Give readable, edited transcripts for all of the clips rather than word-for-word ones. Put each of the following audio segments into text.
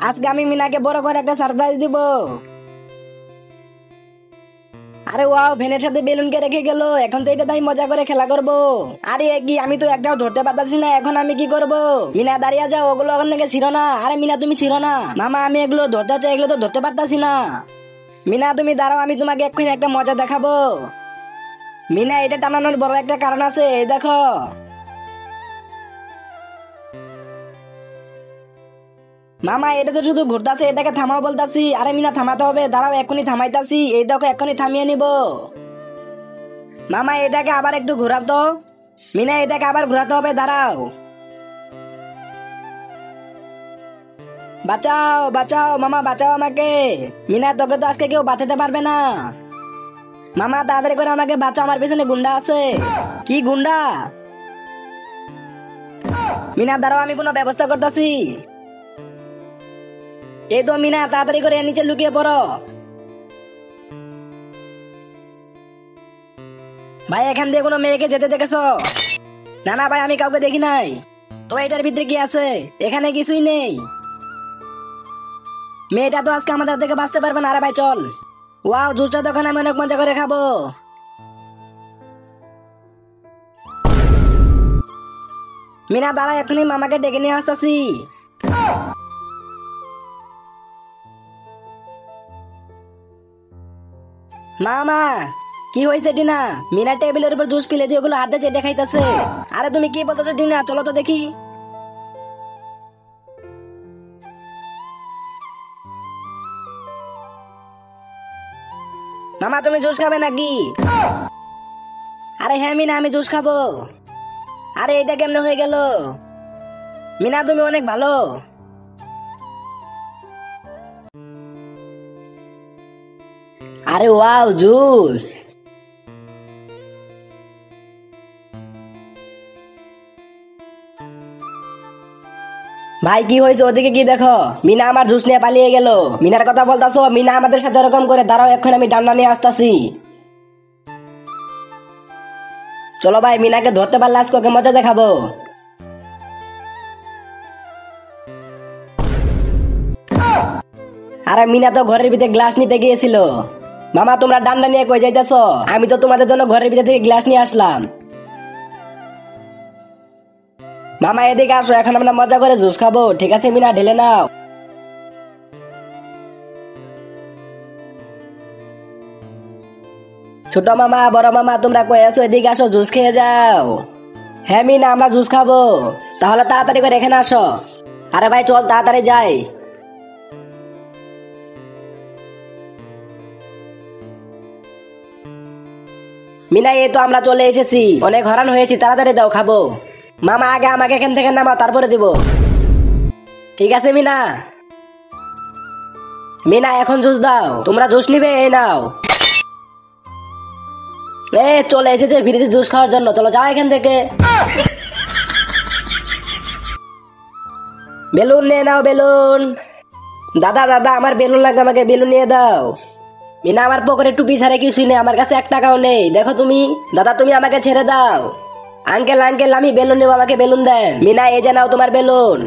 আজকে আমি মিনাকে বড় করে একটা সারপ্রাইজ দিব। আরে ওয়াও, ফ্যানের সাথে বেলুনকে রেখে গেল, এখন তো এটা তাই মজা করে খেলা করব। আরে কি, আমি তো একটাও ধরতে পারতাছি না, এখন আমি কি করব? মিনা দাঁড়িয়ে যাও, ওগুলো ওখান থেকে ছিল না। আরে মিনা তুমি ছিল না। মামা আমি এগুলো ধরতে চাই, এগুলো তো ধরতে পারতাছি না। মিনা তুমি দাঁড়াও, আমি তোমাকে এক্ষুনি একটা মজা দেখাবো। মিনা এটা টানানোর বড় একটা কারণ আছে, এই দেখো। মামা এটা তো শুধু ঘুরতাছে, এটাকে থামাও বলতাছি। আরে মিনা থামাতে হবে, দাঁড়াও এক্ষুনি থামাইতাছি, এই দেখো এক্ষুনি থামিয়ে নিব। মামা এটাকে আবার একটু ঘোরাও তো। মিনা এটাকে আবার ঘোরাতে হবে, দাঁড়াও। বাঁচাও বাঁচাও মামা, বাঁচাও আমাকে। মিনা তোকে তো আজকে কেউ বাঁচাতে পারবে না। মামা তাড়াতাড়ি করে আমাকে বাঁচাও, আমার পেছনে গুন্ডা আছে। কি গুন্ডা? মিনা দাঁড়াও, আমি কোনো ব্যবস্থা করতেছি। এই তো মিনা, তাড়াতাড়ি করে এর নিচে লুকিয়ে পড়ো। ভাই এখান দিয়ে কোনো মেয়েকে যেতে দেখেছো? না না ভাই, আমি কাউকে দেখি নাই। তো এটার ভিতরে কি আছে? এখানে কিছুই নেই। মেয়েটা তো আজকে আমাদের থেকে বাঁচতে পারবে না। আরে ভাই চল। ওয়াও, জুসটা তখন আমি অনেক মজা করে খাবো। মিনা দাঁড়া, এখনই মামাকে ডেকে নিয়ে আসতেছি। মামা কি হয়েছে টিনা? মিনা টেবিলের উপর জুস ফেলে দিয়ে ওগুলো হাতে চেটে খাইতেছে। আরে তুমি কি বলতেছো টিনা, চলো তো দেখি। মামা তুমি জুস খাবে নাকি? আরে হ্যাঁ মিনা, আমি জুস খাবো। আরে এটা কেমনে হয়ে গেল? মিনা তুমি অনেক ভালো। আরে ওয়াও, জুস। ভাই কি হয়েছে, ওদিকে কি দেখো? মিনা আমার জুস নিয়ে পালিয়ে গেল। মিনার কথা বলতাছো? মিনা আমাদের সাথে এরকম করে, দাঁড়াও এখন আমি ডান্ডা নিয়ে আসতাছি। চলো ভাই, মিনাকে ধরতে পারলে আজকে ওকে মজা দেখাবো। আরে মিনা তো ঘরের ভিতরে গ্লাস নিতে গিয়েছিল। মামা তোমরা ডান্ডা নিয়ে কই যাইতেছো? আমি তো তোমাদের জন্য ঘরের ভিতর থেকে গ্লাস নিয়ে আসলাম। মামা এদিকে আসো, এখন আমরা মজা করে জুস খাবো। ঠিক আছে মিনা, ঢেলে নাও। ছোট মামা বড় মামা তোমরা কই আছো? এদিকে আসো, জুস খেয়ে যাও। হ্যাঁ মিনা, আমরা জুস খাবো। তাহলে তাড়াতাড়ি করে এখানে আসো। আরে ভাই চল তাড়াতাড়ি যাই। মিনা এই তো আমরা চলে এসেছি, অনেক হরান হয়েছি, তাড়াতাড়ি দাও খাবো। মামা আগে আমাকে এখান থেকে নামাও, তারপরে দিব। ঠিক আছে মিনা। মিনা এখন জুস দাও, তোমরা জুস নিবে, এই নাও। এ চলে এসেছে ফ্রিতে জুস খাওয়ার জন্য, চলো যাও এখান থেকে। বেলুন নিয়ে নাও, বেলুন। দাদা দাদা আমার বেলুন লাগবে, আমাকে বেলুন নিয়ে দাও। মিনা আমার পকেটে টুপি ছাড়া কিছুই নেই, আমার কাছে 1 টাকাও নেই, দেখো তুমি। দাদা তুমি আমাকে ছেড়ে দাও। আঙ্কেল আঙ্কেল আমি বেলুন নেবো, আমাকে বেলুন দেন। মিনা এই যে নাও তোমার বেলুন।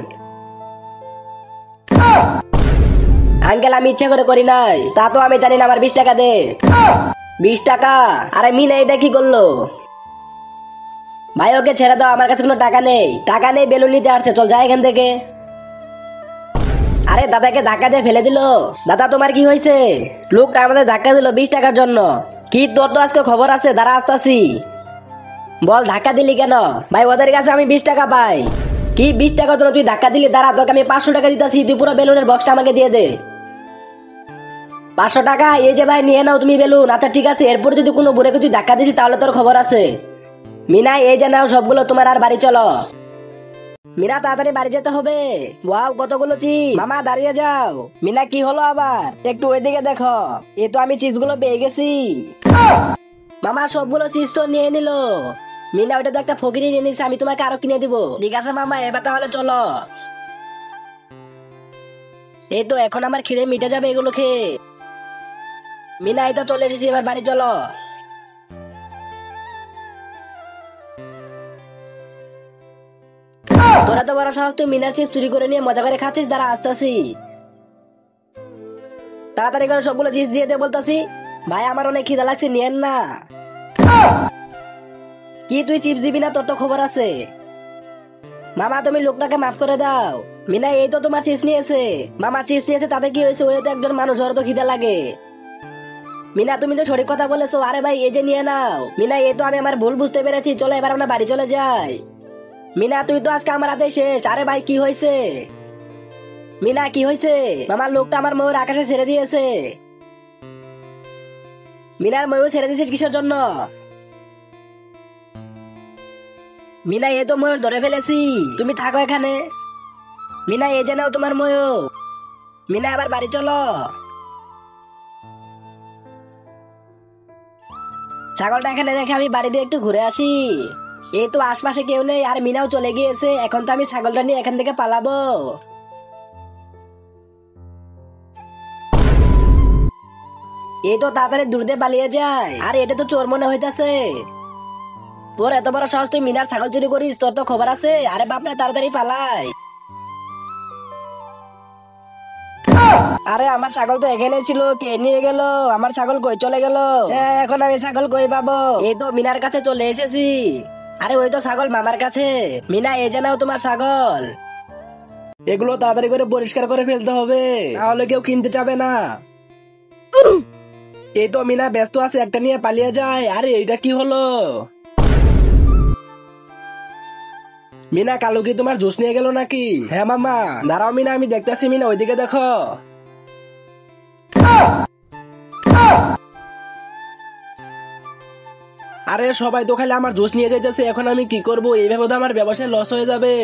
আঙ্কেল আমি ইচ্ছা করে করি নাই, তা তো আমি জানি না, আমার 20 টাকা দে। 20 টাকা? আরে মিনা এটা কি করলো? ভাই ওকে ছেড়ে দাও, আমার কাছে কোনো টাকা নেই। টাকা নেই, বেলুন নিতে আসছে, চল যাই এখান থেকে। আরে দাদাকে ধাক্কা দিয়ে ফেলে দিল। দাদা তোমার কি হয়েছে? লোকটা আমাদের ধাক্কা দিল 20 টাকার জন্য। কি তোর তো আজকে খবর আছে, দাঁড়া আসতাছি। বল ধাক্কা দিলি কেন? ভাই ওদের কাছে আমি 20 টাকা পাই। কি 20 টাকার জন্য তুই ধাক্কা দিলি? দাঁড়া তোকে আমি 500 টাকা দিতেছি, তুই পুরো বেলুনের বক্সটা আমাকে দিয়ে দে। 500 টাকা? এই যে ভাই নিয়ে নাও তুমি বেলুন। আচ্ছা ঠিক আছে, এরপর যদি কোনো বুড়েকে তুই ধাক্কা দিছিস তাহলে তোর খবর আছে। মিনা এই যে নাও সবগুলো তোমার, আর বাড়ি চলো। মিনা তাড়াতাড়ি বাড়ি যেতে হবে। ওয়াও কতগুলো চিজ। মামা দাঁড়িয়ে যাও। মিনা কি হলো আবার? একটু ওইদিকে দেখো, এই তো আমি চিজগুলো পেয়ে গেছি। মামা সবগুলো চিজ তো নিয়ে নিল। মিনা ওইটা তো একটা ফকিরি নিয়ে নিছে, আমি তোমাকে আরো কিনে দিব। ঠিক আছে মামা, এবার তাহলে চলো। এই তো এখন আমার খিদে মিটে যাবে এগুলো খেয়ে। মিনা এই তো চলে এসেছি, এবার বাড়ি চলো। তোরা তো বড় সাহস, তুই মিনার চিপস চুরি করে নিয়ে মজা করে খাচ্ছিস, দাঁড়া আসতেছি। তাড়াতাড়ি করে সবগুলো চিপস দিয়ে দে বলতাছি। ভাই আমার অনেক খিদা লাগছে, নিয়েন না। কি তুই চিপস দিবি না? তোর তো খবর আছে। মামা তুমি লোকটাকে মাফ করে দাও। মিনা এই তো তোমার চিপস নিয়েছে। মামা চিপস নিয়েছে তাতে কি হয়েছে? ওই তো একজন মানুষ, ওর তো খিদা লাগে। মিনা তুমি তো সঠিক কথা বলেছো। আরে ভাই এই যে নিয়ে নাও। মিনা এই তো আমি আমার ভুল বুঝতে পেরেছি, চলো এবার আমরা বাড়ি চলে যাই। মিনা তুই তো আজকে আমার হাতে শেষ। আরে ভাই কি হয়েছে? মিনা কি হয়েছে? মামার লোকটা আমার ময়ূর আকাশে ছেড়ে দিয়েছে। মিনার ময়ূর ছেড়ে দিয়েছিস কিসের জন্য? মিনা এই তো ময়ূর ধরে ফেলেছি, তুমি থাকো এখানে। মিনা এই যে নাও তোমার ময়ূর। মিনা আবার বাড়ি চলো। ছাগলটা এখানে রেখে আমি বাড়ি দিয়ে একটু ঘুরে আসি। এই তো আশপাশে কেউ নেই, আর মিনাও চলে গিয়েছে। এখন তো আমি ছাগলটা নিয়ে এখান থেকে পালাবো। এই তো তাড়াতাড়ি দূর দিয়ে পালিয়ে যায়। আর এটা তো চোর মনে হইতাছে। তোর এত বড় সাহস, তুই মিনার ছাগল চুরি করিস? তোর তো খবর আছে। আরে বাপরে তাড়াতাড়ি পালাই। আরে আমার ছাগল তো এখানে ছিল, কে নিয়ে গেল? আমার ছাগল কই চলে গেল? এখন আমি ছাগল কই পাবো? এই তো মিনার কাছে চলে এসেছি। আরে ওই তো ছাগল মামার কাছে। মিনা এই যে নাও তোমার ছাগল। এগুলো তাড়াতাড়ি করে পরিষ্কার করে ফেলতে হবে, তাহলে কেউ কিনতে যাবে না। এই তো মিনা ব্যস্ত আছে, একটা নিয়ে পালিয়ে যায়। আরে এইটা কি হলো? মিনা কালু কি তোমার জুস নিয়ে গেল নাকি? হ্যাঁ মামা। দাঁড়াও মিনা, আমি দেখতেছি। মিনা ওইদিকে দেখো। আরে সবাই তো খালি আমার জুস নিয়ে যাইতেছে, এখন আমি কি করব? এইভাবে তো আমার ব্যবসায় লস হয়ে যাবে।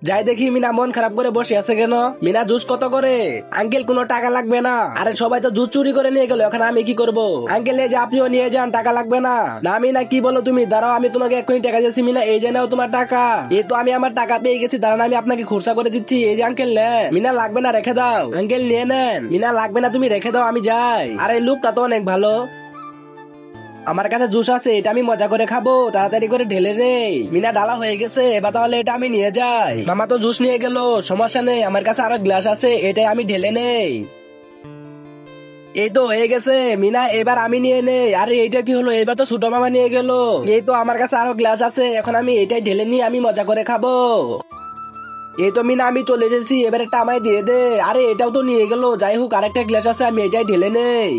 যাই দেখি মিনা মন খারাপ করে বসে আছে কেন? মিনা জুস কত করে? আঙ্কেল কোনো টাকা লাগবে না। আরে সবাই তো জুস চুরি করে নিয়ে গেল, এখন আমি কি করব? আঙ্কেল এই যে আপনিও নিয়ে যান, টাকা লাগবে না। না মিনা কি বলো তুমি? দাঁড়াও আমি তোমাকে এক্ষুনি টাকা দিচ্ছি। মিনা এই যে নাও তোমার টাকা। এই তো আমি আমার টাকা পেয়ে গেছি, দাঁড়ান আমি আপনাকে খরচা করে দিচ্ছি। এই যে আঙ্কেল নেন। মিনা লাগবে না, রেখে দাও। আঙ্কেল নিয়ে নেন। মিনা লাগবে না, তুমি রেখে দাও, আমি যাই। আরে লোকটা তো অনেক ভালো। আমার কাছে জুস আছে, এটা আমি মজা করে খাবো। তাড়াতাড়ি করে ঢেলে রে। মিনা ডালা হয়ে গেছে, এবার তাহলে এটা আমি নিয়ে যাই। মামা তো জুস নিয়ে গেল, সমস্যা নেই। আমার কাছে আরো গ্লাস আছে, এটাই আমি ঢেলে নেই। এই তো হয়ে গেছে মিনা, এবার আমি নিয়ে নেই। আরে এইটা কি হলো? এবার তো ছোট মামা নিয়ে গেল। এই তো আমার কাছে আরো গ্লাস আছে, এখন আমি এটাই ঢেলে নিয়ে আমি মজা করে খাবো। এই তো মিনা আমি চলে এসেছি, এবার একটা আমায় দিয়ে দে। আরে এটাও তো নিয়ে গেল। যাই হোক আরেকটা গ্লাস আছে, আমি এটাই ঢেলে নেই।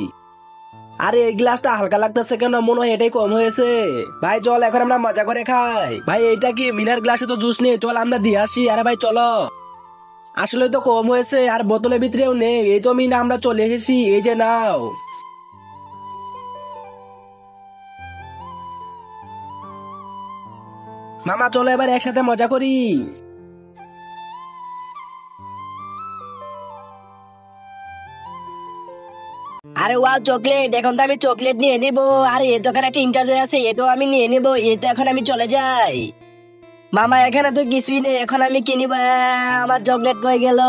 আরে এই গ্লাসটা হালকা লাগতেছে কেন? মনে হয় এটাই কম হয়েছে। ভাই চল এখন আমরা মজা করে খাই। ভাই এইটা কি? মিনার গ্লাসে তো জুস নেই, চল আমরা দিয়ে আসি। আরে ভাই চলো। আসলে তো কম হয়েছে, আর বোতলের ভিতরেও নেই। এই তো মিনা আমরা চলে এসেছি, এই যে নাও। মামা চলো এবার একসাথে মজা করি। আরে ওয়াও চকলেট, এখন তো আমি চকলেট নিয়ে নেবো। আরে এ তো এখানে একটা ইন্টারভিউ আছে, এটাও আমি নিয়ে নেবো। এ তো এখন আমি চলে যাই। মামা এখানে তো কিছুই নেই, এখন আমি কি নিবো? আমার চকলেট কই গেল?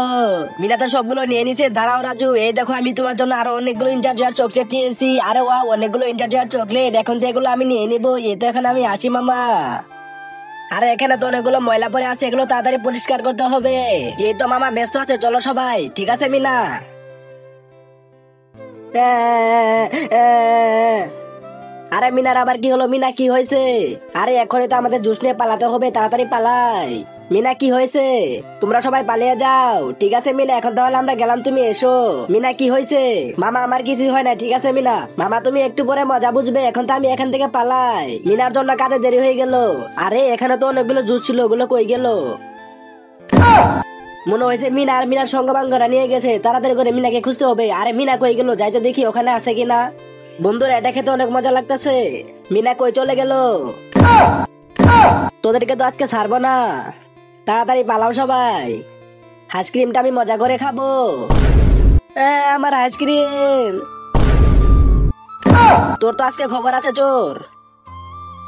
মিনা তো সবগুলো নিয়ে নিছে। দাঁড়াও রাজু, এই দেখো আমি তোমার জন্য আরো অনেকগুলো ইন্টারভিউ চকলেট নিয়েছি। আরে ওয়াও অনেকগুলো ইন্টারভিউ চকলেট, এখন তো এগুলো আমি নিয়ে নিবো। এ তো এখন আমি আসি মামা। আরে এখানে তো অনেকগুলো ময়লা পড়ে আছে, এগুলো তাড়াতাড়ি পরিষ্কার করতে হবে। এই তো মামা ব্যস্ত আছে, চলো সবাই। ঠিক আছে মিনা। আরে মিনার আবার কি হলো? মিনা কি হয়েছে? আরে এখনই তো আমাদের জুস নিয়ে পালাতে হবে, তাড়াতাড়ি পালাই। মিনা কি হয়েছে? তোমরা সবাই পালিয়ে যাও। ঠিক আছে মিনা, এখন তাহলে আমরা গেলাম, তুমি এসো। মিনা কি হয়েছে? মামা আমার কিছু হয় না, ঠিক আছে মিনা। মামা তুমি একটু পরে মজা বুঝবে, এখন তো আমি এখান থেকে পালাই। মিনার জন্য কাজে দেরি হয়ে গেল। আরে এখানে তো অনেকগুলো জুস ছিল, ওগুলো কই গেল? মনে হয়েছে মিনা আর মিনার সঙ্গবাঙ্গরা নিয়ে গেছে। তাড়াতাড়ি করে মিনাকে খুঁজতে হবে। আরে মিনা কই গেল? যাইতে দেখি ওখানে আছে কিনা। বন্ধুরা এটা খেতে অনেক মজা লাগতেছে। মিনা কই চলে গেল? তোদেরকে তো আজকে ছাড়বো না, তাড়াতাড়ি পালাও সবাই। আইসক্রিমটা আমি মজা করে খাবো। আমার আইসক্রিম। তোর তো আজকে খবর আছে চোর।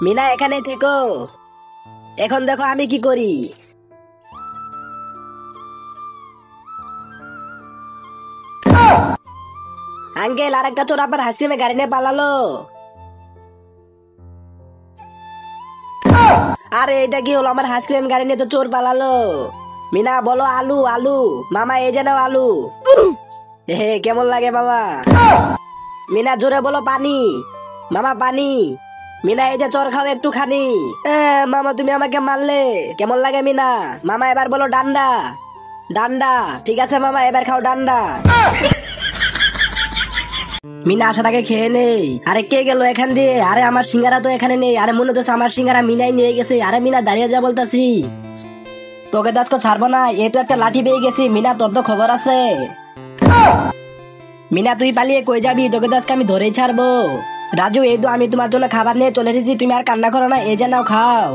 মিনা এখানে থেকো, এখন দেখো আমি কি করি। আঙ্কেল আরেকটা চোর আপনার আইসক্রিমে গাড়ি নিয়ে পালালো। আরে এটা কি হলো? আমার আইসক্রিম গাড়ি নিয়ে তো চোর পালালো। মিনা বলো আলু আলু। মামা এই যে নাও আলু। হে কেমন লাগে মামা? মিনা জোরে বলো পানি। মামা পানি। মিনা এই যে চর খাও একটু খানি। মামা তুমি আমাকে মারলে, কেমন লাগে মিনা? মামা এবার বলো ডান্ডা। ডান্ডা। ঠিক আছে মামা, এবার খাও ডান্ডা। মিনা আসার আগে খেয়ে নেই। আরে কে গেল এখান দিয়ে? আরে আমার সিঙ্গারা তো এখানে নেই। আরে মনে হচ্ছে আমার সিঙ্গারা মিনাই নিয়ে গেছে। আরে মিনা দাঁড়িয়ে যা বলতাছি। তোকে তো আজকে ছাড়বো না। এই তো একটা লাঠি পেয়ে গেছি। মিনা তোর তো খবর আছে। মিনা তুই পালিয়ে কই যাবি? তোকে তো আজকে আমি ধরেই ছাড়বো। রাজু এই তো আমি তোমার জন্য খাবার নিয়ে চলে এসেছি, তুমি আর কান্না করো না, এই যে নাও খাও।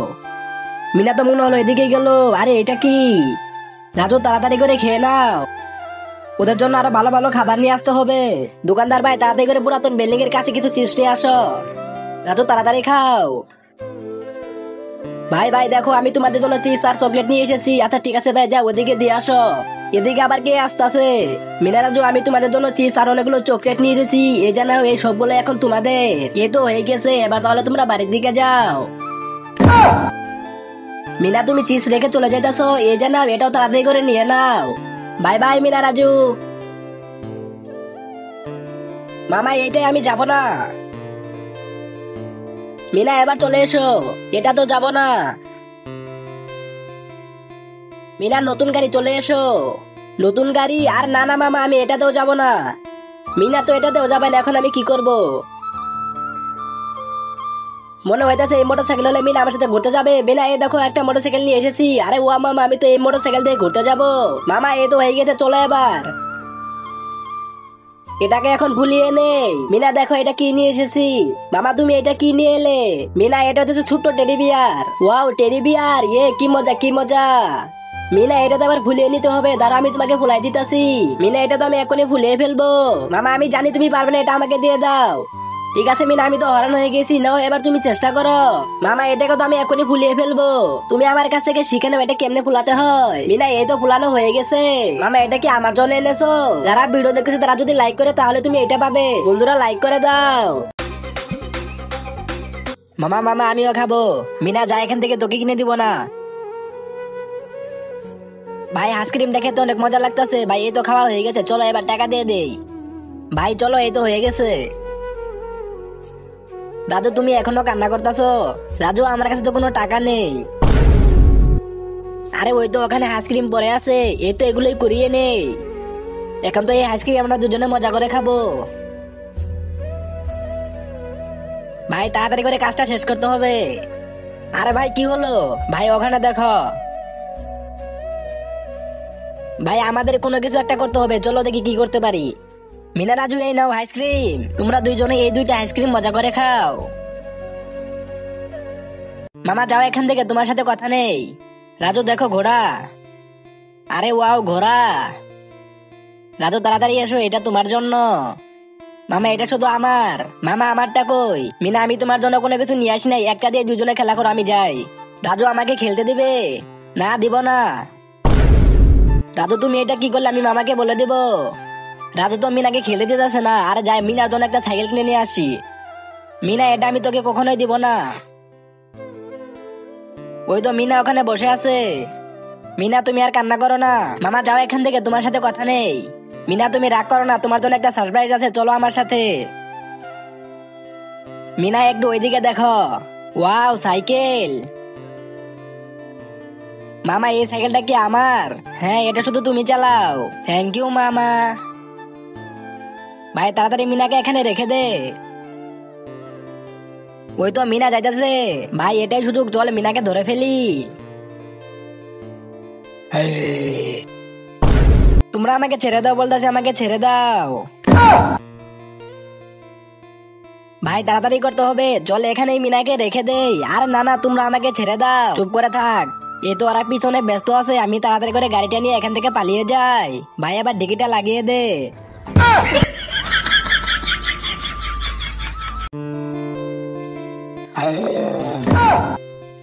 মিনা তো মনে হলো এদিকে গেল। আরে এটা কি? রাজু তাড়াতাড়ি করে খেয়ে নাও, ওদের জন্য আরো ভালো ভালো খাবার নিয়ে আসতে হবে। দোকানদার ভাই তাড়াতাড়ি করে পুরাতন বিল্ডিং এর কাছে কিছু চিপস নিয়ে আসো। রাজু তাড়াতাড়ি খাও। ভাই ভাই দেখো আমি তোমাদের জন্য চিপস আর চকলেট নিয়ে এসেছি। আচ্ছা ঠিক আছে ভাই, যাও ওদিকে দিয়ে আসো। এদিকে আবার কে আসতেছে? মিনা রাজু আমি তোমাদের জন্য চিপস আর অনেকগুলো চকলেট নিয়ে এসেছি, এই জানাও এই সবগুলো এখন তোমাদের। এ তো হয়ে গেছে, এবার তাহলে তোমরা বাড়ির দিকে যাও। মিনা তুমি চিপস রেখে চলে যাইতেছো, এই জানাও এটাও তাড়াতাড়ি করে নিয়ে নাও। Bye bye Meena Raju. মামা এইটাই আমি যাব না। মিনা এবার চলে এসো, এটা তো যাব না। মিনা নতুন গাড়ি চলে এসো। নতুন গাড়ি? আর না না মামা আমি এটাতেও যাব না। মিনা তো এটাতেও যাবে না, এখন আমি কি করব? মনে হইতেছে এই মোটরসাইকেল হলে মিনা আমার সাথে ঘুরতে যাবে। মিনা এই দেখো একটা মোটরসাইকেল নিয়ে এসেছি। আরে ও মামা আমি তো এই মোটরসাইকেল দিয়ে ঘুরতে যাব। মামা এই তো হয়ে গেছে, চলো এবার। এটাকে এখন ভুলিয়ে নেই। মিনা দেখো এটা কি নিয়ে এসেছি। মামা তুমি এটা কি নিয়ে এলে? মিনা এটা হচ্ছে ছোট্ট teddy bear. Wow teddy bear, এ কি মজা কি মজা। মিনা এটা তো আবার ভুলিয়ে নিতে হবে, দাঁড়া আমি তোমাকে ভুলাই দিতেছি। মিনা এটা তো আমি এখনই ভুলিয়ে ফেলবো। মামা আমি জানি তুমি পারবে না, এটা আমাকে দিয়ে দাও। ঠিক আছে মিনা আমি তো হরান হয়ে গেছি, নাও এবার তুমি চেষ্টা করো। মামা এটাকে তো আমি এখনই ভুলিয়ে ফেলবো, তুমি আমার কাছ থেকে শিখে নাও এটা কেমনে ফুলাতে হয়। মিনা এই তো ফুলানো হয়ে গেছে। মামা এটা কি আমার জন্য এনেছো? যারা ভিডিও দেখেছে তারা যদি লাইক করে তাহলে তুমি এটা পাবে। বন্ধুরা লাইক করে দাও। মামা মামা আমিও খাবো। মিনা যা এখান থেকে, তোকে কিনে দিব না। ভাই আইসক্রিমটা খেতে অনেক মজা লাগতেছে। ভাই এই তো খাওয়া হয়ে গেছে, চলো এবার টাকা দিয়ে দেই। ভাই চলো এই তো হয়ে গেছে। রাজু তুমি এখনো কান্না করতেছো? রাজু আমার কাছে তো কোনো টাকা নেই। আরে ওই তো ওখানে আইসক্রিম পরে আছে, এই তো এগুলোই করিয়ে নেই। এখন তো এই আইসক্রিম আমরা দুজনে মজা করে খাবো। ভাই তাড়াতাড়ি করে কাজটা শেষ করতে হবে। আরে ভাই কি হলো? ভাই ওখানে দেখো। ভাই আমাদের কোনো কিছু একটা করতে হবে, চলো দেখি কি করতে পারি। মিনা রাজু এই নাও আইসক্রিম, তোমরা দুইজনে এই দুইটা আইসক্রিম মজা করে খাও। মামা যাও এখান থেকে, তোমার সাথে কথা নেই। রাজু দেখো ঘোড়া। আরে ওয়াও ঘোড়া। রাজু তাড়াতাড়ি এসো, এটা তোমার জন্য। মামা এটা শুধু আমার। মামা আমারটা কই? মিনা আমি তোমার জন্য কোনো কিছু নিয়ে আসি নাই, একটা দিয়ে দুজনে খেলা করো, আমি যাই। রাজু আমাকে খেলতে দিবে? না দিব না। রাজু তুমি এটা কি করলে? আমি মামাকে বলে দিব। রাজু তো মিনাকে খেলতে দিতেছে না। আরে যাই মিনার জন্য একটা সাইকেল কিনে নিয়ে আসি। মিনা এটা আমি তোকে কখনোই দিব না। ওই তো মিনা ওখানে বসে আছে। মিনা তুমি আর কান্না করো না। মামা যাও এখান থেকে, তোমার সাথে কথা নেই। মিনা তুমি রাগ করো না, তোমার জন্য একটা সারপ্রাইজ আছে, চলো আমার সাথে। মিনা একটু ওইদিকে দেখো। Wow cycle. মামা এই সাইকেলটা কি আমার? হ্যাঁ এটা শুধু তুমি চালাও। থ্যাংক ইউ মামা। ভাই তাড়াতাড়ি মিনাকে এখানে রেখে দে। ওই তো মিনা যাইতেছে। ভাই এটাই সুযোগ, চল মিনাকে ধরে ফেলি। তোমরা আমাকে ছেড়ে দাও বলতেছে, আমাকে ছেড়ে দাও। ভাই তাড়াতাড়ি করতে হবে, চল এখানেই মিনাকে রেখে দেই। আর না না তোমরা আমাকে ছেড়ে দাও, চুপ করে থাক। এ তো ওরা পিছনে ব্যস্ত আছে, আমি তাড়াতাড়ি করে গাড়িটা নিয়ে এখান থেকে পালিয়ে যাই। ভাই আবার ডিকিটা লাগিয়ে দে।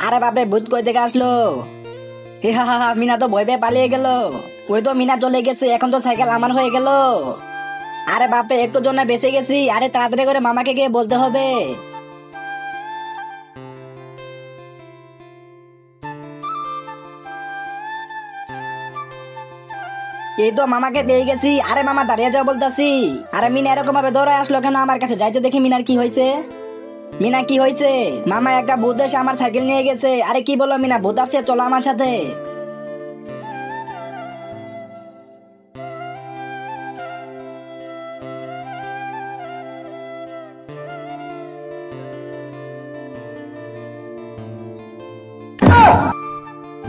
আরে বাপরে ভূত কই থেকে আসলো? হে হা হা, মিনা তো ভয় পেয়ে পালিয়ে গেল। ওই তো মিনা চলে গেছে, এখন তো সাইকেল আমার হয়ে গেল। আরে বাপরে একটু জন্য বেঁচে গেছি। আরে তাড়াতাড়ি করে মামাকে গিয়ে বলতে হবে। এই তো মামাকে পেয়ে গেছি। আরে মামা দাঁড়িয়ে যাও বলতাছি। আরে মিনা এরকম ভাবে দৌড়ায় আসলো কেন আমার কাছে? যাইতে দেখি মিনার কি হয়েছে। মিনা কি হয়েছে? মামা একটা ভূত এসে আমার সাইকেল নিয়ে গেছে। আরে কি বলো মিনা, ভূত আসছে, চলো আমার সাথে।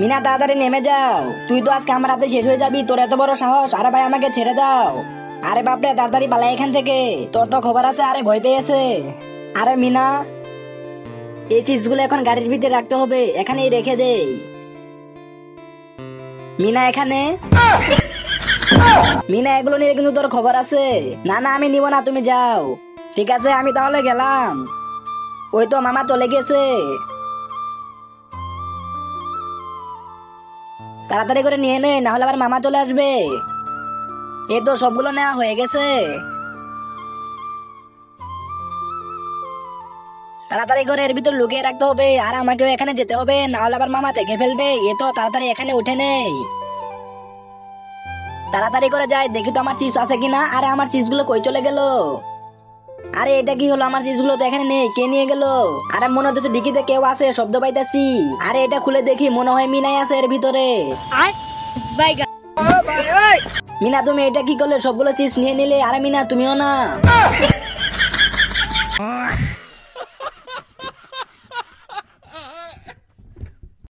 মিনা তাড়াতাড়ি নেমে যাও, তুই তো আজকে আমার হাতে শেষ হয়ে যাবি, তোর এত বড় সাহস। আরে ভাই আমাকে ছেড়ে দাও। আরে বাপরে, তাড়াতাড়ি পালাই এখান থেকে, তোর তো খবর আছে। আরে ভয় পেয়েছে। আরে মিনা, এই চিজগুলো এখন গাড়ির ভিতরে রাখতে হবে, এখানেই রেখে দেই। মিনা এখানে। মিনা এগুলো নিয়ে কিন্তু তোর খবর আছে। না না আমি নিব না, তুমি যাও। ঠিক আছে আমি তাহলে গেলাম। ওই তো মামা চলে গেছে। তাড়াতাড়ি করে নিয়ে নে, না হলে আবার মামা চলে আসবে। এই তো সবগুলো নেওয়া হয়ে গেছে। তাড়াতাড়ি করে এর ভিতর লুকিয়ে রাখতে হবে, আর আমাকেও এখানে যেতে হবে, না হলে আবার মামা দেখে ফেলবে। এ তো তাড়াতাড়ি এখানে উঠে নেই। তাড়াতাড়ি করে যাই, দেখি তো আমার চিজ আছে কিনা। আরে আমার চিজগুলো কই চলে গেল? আরে এটা কি হলো? আমার চিজগুলো তো এখানে নেই, কে নিয়ে গেল? আরে মনে হচ্ছে ডিকিতে কেউ আছে, শব্দ পাইতাছি। আরে এটা খুলে দেখি, মনে হয় মিনাই আছে এর ভিতরে। মিনা তুমি এটা কি করলে? সবগুলো চিজ নিয়ে নিলে। আরে মিনা তুমিও না।